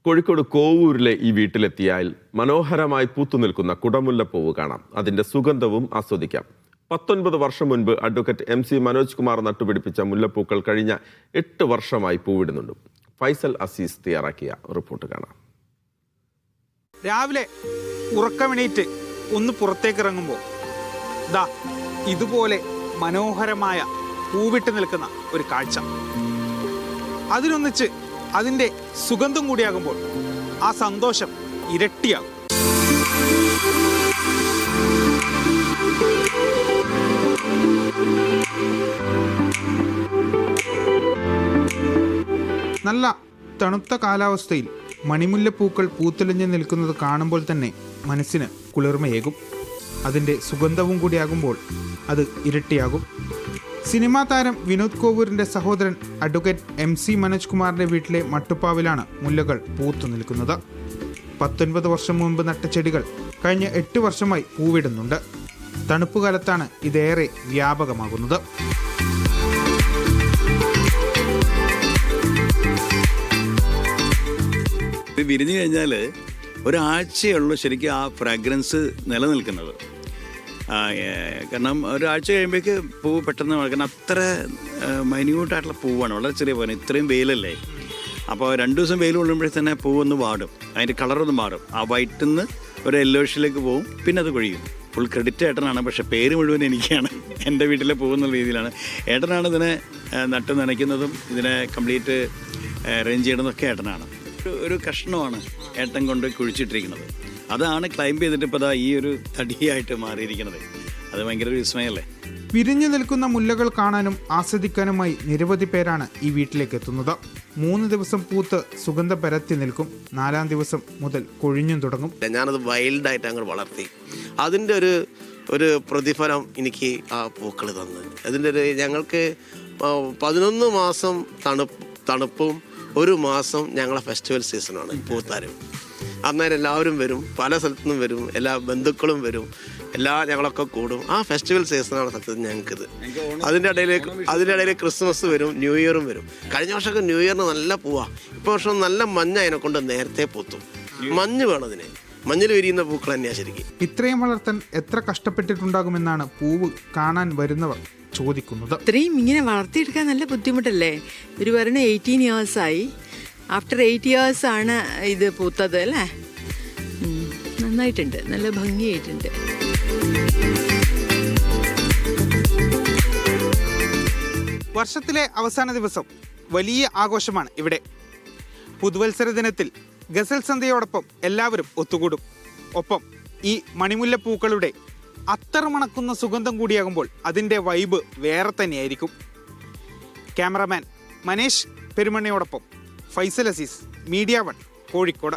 കോഴിക്കോട് കോവൂരിലെ ഈ വീട്ടിലെത്തിയാൽ മനോഹരമായി പൂത്തുനിൽക്കുന്ന കുടമുല്ലപ്പൂവ് കാണാം. അതിന്റെ സുഗന്ധവും ആസ്വദിക്കാം. 19 വർഷം മുൻപ് അഡ്വക്കേറ്റ് MC മനോജ് കുമാർ നട്ടുപിടിപ്പിച്ച മുല്ലപ്പൂക്കൾ കഴിഞ്ഞ 8 വർഷമായി പൂവിടുന്നുണ്ട്. ഫൈസൽ അസീസ് തയ്യാറാക്കിയ റിപ്പോർട്ട് കാണാം. രാവിലെ ഉറക്കമെണീറ്റ് ഒന്ന് പുറത്തേക്ക് ഇറങ്ങുമ്പോൾ ഇതുപോലെ മനോഹരമായ പൂവിട്ട് നിൽക്കുന്ന ഒരു കാഴ്ച. അതിനൊന്നിച്ച് അതിൻ്റെ സുഗന്ധം കൂടിയാകുമ്പോൾ ആ സന്തോഷം ഇരട്ടിയാകും. നല്ല തണുത്ത കാലാവസ്ഥയിൽ മണിമുല്ലപ്പൂക്കൾ പൂത്തെളിഞ്ഞ് നിൽക്കുന്നത് കാണുമ്പോൾ തന്നെ മനസ്സിന് കുളിർമയേകും. അതിൻ്റെ സുഗന്ധവും കൂടിയാകുമ്പോൾ അത് ഇരട്ടിയാകും. സിനിമാ താരം വിനോദ് കോവൂരിൻ്റെ സഹോദരൻ അഡ്വക്കേറ്റ് MC മനോജ് കുമാറിൻ്റെ വീട്ടിലെ മട്ടുപ്പാവിലാണ് മുല്ലകൾ പൂത്തു നിൽക്കുന്നത്. 19 വർഷം മുൻപ് നട്ട ചെടികൾ കഴിഞ്ഞ 8 വർഷമായി പൂവിടുന്നുണ്ട്. തണുപ്പ് കാലത്താണ് ഇതേറെ വ്യാപകമാകുന്നത്. വിരിഞ്ഞു കഴിഞ്ഞാൽ ഒരാഴ്ചയുള്ളൂ ശരിക്കും ആ ഫ്രാഗ്രൻസ് നിലനിൽക്കുന്നത്. കാരണം ഒരാഴ്ച കഴിയുമ്പോഴേക്ക് പൂവ് പെട്ടെന്ന് കാരണം അത്ര മൈന്യൂട്ടായിട്ടുള്ള പൂവാണ്, വളരെ ചെറിയ പൂവാണ്. ഇത്രയും വെയിലല്ലേ, അപ്പോൾ 2 ദിവസം വെയിൽ കൊള്ളുമ്പോഴേ തന്നെ പൂവൊന്ന് വാടും, അതിൻ്റെ കളറൊന്ന് മാറും. ആ വൈറ്റിൽ നിന്ന് ഒരു യെല്ലോഷിലേക്ക് പോവും, പിന്നെ അത് കൊഴിയും. ഫുൾ ക്രെഡിറ്റ് ഏട്ടനാണ്, പക്ഷേ പേര് മുഴുവൻ എനിക്കാണ്. എൻ്റെ വീട്ടിലെ പൂവെന്നുള്ള രീതിയിലാണ്. ഏട്ടനാണ് ഇതിനെ നട്ട് നനയ്ക്കുന്നതും ഇതിനെ കംപ്ലീറ്റ് അറേഞ്ച് ചെയ്യണതൊക്കെ ഏട്ടനാണ്. ഒരു കഷ്ണമാണ് ഏട്ടൻ കൊണ്ട് കുഴിച്ചിട്ടിരിക്കുന്നത്. അതാണ് ക്ലൈംബ് ചെയ്തിട്ട് ഇപ്പോൾ ഈ ഒരു തടിയായിട്ട് മാറിയിരിക്കുന്നത്. അത് ഭയങ്കര ഒരു വിസ്മയല്ലേ. വിരിഞ്ഞു നിൽക്കുന്ന മുല്ലകൾ കാണാനും ആസ്വദിക്കാനുമായി നിരവധി പേരാണ് ഈ വീട്ടിലേക്ക് എത്തുന്നത്. 3 ദിവസം പൂത്ത് സുഗന്ധം പരത്തി നിൽക്കും. 4-ാം ദിവസം മുതൽ കൊഴിഞ്ഞും തുടങ്ങും. ഞാനത് വൈൽഡായിട്ട് അങ്ങോട്ട് വളർത്തി. അതിൻ്റെ ഒരു പ്രതിഫലം എനിക്ക് ആ പൂക്കൾ തന്നു. അതിൻ്റെ ഞങ്ങൾക്ക് 11 മാസം തണുപ്പും 1 മാസം ഞങ്ങളെ ഫെസ്റ്റിവൽ സീസണാണ് പൂത്താരം. അന്നേരം എല്ലാവരും വരും, പല സ്ഥലത്തുനിന്നും വരും, എല്ലാ ബന്ധുക്കളും വരും, ഞങ്ങളൊക്കെ കൂടും. ആ ഫെസ്റ്റിവൽ സീസണാണ് സത്യത്തിൽ ഞങ്ങൾക്കിത്. അതിൻ്റെ ഇടയിൽ ക്രിസ്മസ് വരും, ന്യൂ ഇയറും വരും. കഴിഞ്ഞ വർഷമൊക്കെ ന്യൂ ഇയറിന് നല്ല പൂവാ. ഇപ്പോൾ വർഷം നല്ല മഞ്ഞ അതിനെ കൊണ്ട് നേരത്തെ പൂത്തും. മഞ്ഞ് വേണം അതിന്, മഞ്ഞിൽ വിരിയുന്ന പൂക്കൾ തന്നെയാണ് ശരിക്കും. ഇത്രയും വളർത്താൻ എത്ര കഷ്ടപ്പെട്ടിട്ടുണ്ടാകുമെന്നാണ് പൂവ് കാണാൻ വരുന്നവർ ചോദിക്കുന്നത്. ഇത്രയും ഇങ്ങനെ വളർത്തിയെടുക്കാൻ നല്ല ബുദ്ധിമുട്ടല്ലേ. ഒരു പറഞ്ഞ 18 years ആയി. ആഫ്റ്റർ 8 years ആണ് ഇത് പൂത്തത് അല്ലേ. നന്നായിട്ടുണ്ട്, നല്ല ഭംഗിയായിട്ടുണ്ട്. വർഷത്തിലെ അവസാന ദിവസം വലിയ ആഘോഷമാണ് ഇവിടെ. പുതുവത്സര ദിനത്തിൽ ഗസൽ സന്ധ്യയോടൊപ്പം എല്ലാവരും ഒത്തുകൂടും. ഒപ്പം ഈ മണിമുല്ലപ്പൂക്കളുടെ അത്തർ മണക്കുന്ന സുഗന്ധം കൂടിയാകുമ്പോൾ അതിൻ്റെ വൈബ് വേറെ തന്നെയായിരിക്കും. ക്യാമറാമാൻ മനേഷ് പെരുമണ്ണയോടൊപ്പം ഫൈസൽ അസീസ്, മീഡിയ 1, കോഴിക്കോട്.